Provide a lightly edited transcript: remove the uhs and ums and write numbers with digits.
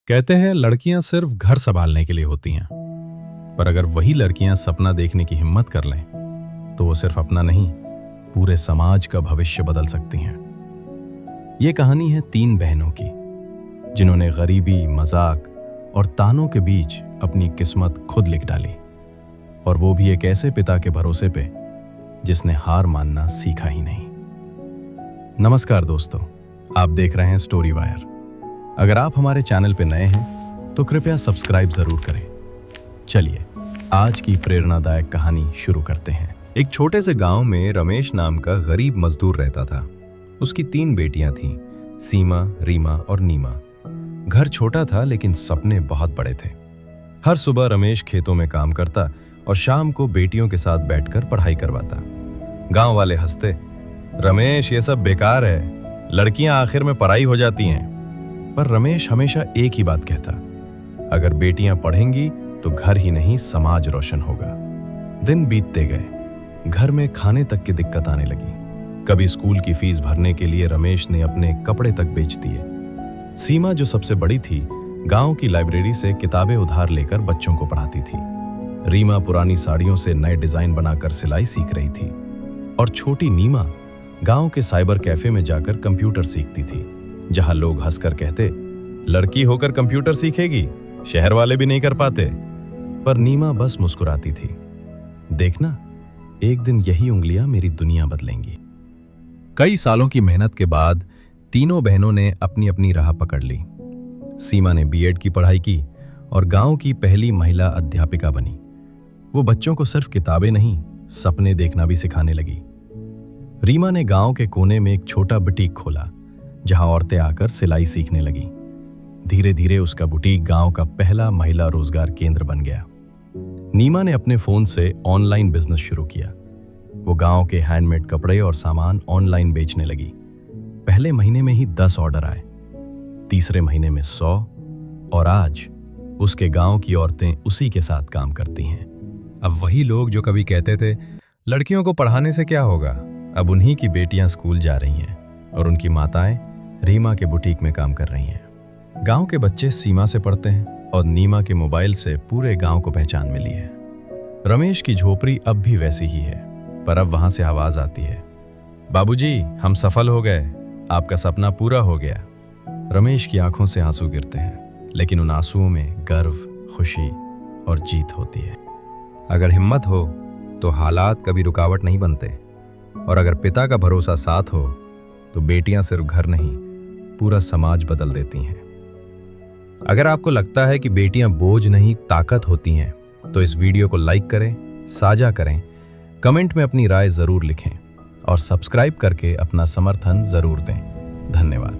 कहते हैं लड़कियां सिर्फ घर संभालने के लिए होती हैं, पर अगर वही लड़कियां सपना देखने की हिम्मत कर लें तो वो सिर्फ अपना नहीं, पूरे समाज का भविष्य बदल सकती हैं। ये कहानी है 3 बहनों की, जिन्होंने गरीबी, मजाक और तानों के बीच अपनी किस्मत खुद लिख डाली, और वो भी एक ऐसे पिता के भरोसे पे जिसने हार मानना सीखा ही नहीं। नमस्कार दोस्तों, आप देख रहे हैं स्टोरी वायर। अगर आप हमारे चैनल पे नए हैं तो कृपया सब्सक्राइब जरूर करें। चलिए आज की प्रेरणादायक कहानी शुरू करते हैं। एक छोटे से गांव में रमेश नाम का गरीब मजदूर रहता था। उसकी 3 बेटियां थीं, सीमा, रीमा और नीमा। घर छोटा था लेकिन सपने बहुत बड़े थे। हर सुबह रमेश खेतों में काम करता और शाम को बेटियों के साथ बैठकर पढ़ाई करवाता। गांव वाले हंसते, रमेश ये सब बेकार है, लड़कियां आखिर में पराई हो जाती हैं। पर रमेश हमेशा एक ही बात कहता, अगर बेटियां पढ़ेंगी तो घर ही नहीं समाज रोशन होगा। दिन बीतते गए, घर में खाने तक की दिक्कत आने लगी। कभी स्कूल की फीस भरने के लिए रमेश ने अपने कपड़े तक बेच दिए। सीमा, जो सबसे बड़ी थी, गांव की लाइब्रेरी से किताबें उधार लेकर बच्चों को पढ़ाती थी। रीमा पुरानी साड़ियों से नए डिजाइन बनाकर सिलाई सीख रही थी, और छोटी नीमा गांव के साइबर कैफे में जाकर कंप्यूटर सीखती थी, जहां लोग हंसकर कहते, लड़की होकर कंप्यूटर सीखेगी, शहर वाले भी नहीं कर पाते। पर नीमा बस मुस्कुराती थी। देखना, एक दिन यही उंगलियां मेरी दुनिया बदलेंगी। कई सालों की मेहनत के बाद तीनों बहनों ने अपनी अपनी राह पकड़ ली। सीमा ने बीएड की पढ़ाई की और गांव की पहली महिला अध्यापिका बनी। वो बच्चों को सिर्फ किताबें नहीं, सपने देखना भी सिखाने लगी। रीमा ने गांव के कोने में एक छोटा बुटीक खोला, जहां औरतें आकर सिलाई सीखने लगी। धीरे धीरे उसका बुटीक गांव का पहला महिला रोजगार केंद्र बन गया। नीमा ने अपने फोन से ऑनलाइन बिजनेस शुरू किया। वो गांव के हैंडमेड कपड़े और सामान ऑनलाइन बेचने लगी। पहले महीने में ही 10 ऑर्डर आए, तीसरे महीने में 100, और आज उसके गांव की औरतें उसी के साथ काम करती हैं। अब वही लोग जो कभी कहते थे लड़कियों को पढ़ाने से क्या होगा, अब उन्हीं की बेटियां स्कूल जा रही हैं और उनकी माताएं रीमा के बुटीक में काम कर रही हैं। गांव के बच्चे सीमा से पढ़ते हैं और नीमा के मोबाइल से पूरे गांव को पहचान मिली है। रमेश की झोपड़ी अब भी वैसी ही है, पर अब वहां से आवाज आती है, बाबूजी हम सफल हो गए, आपका सपना पूरा हो गया। रमेश की आंखों से आंसू गिरते हैं, लेकिन उन आंसुओं में गर्व, खुशी और जीत होती है। अगर हिम्मत हो तो हालात कभी रुकावट नहीं बनते, और अगर पिता का भरोसा साथ हो तो बेटियां सिर्फ घर नहीं, पूरा समाज बदल देती हैं। अगर आपको लगता है कि बेटियां बोझ नहीं, ताकत होती हैं, तो इस वीडियो को लाइक करें, साझा करें, कमेंट में अपनी राय जरूर लिखें और सब्सक्राइब करके अपना समर्थन जरूर दें। धन्यवाद।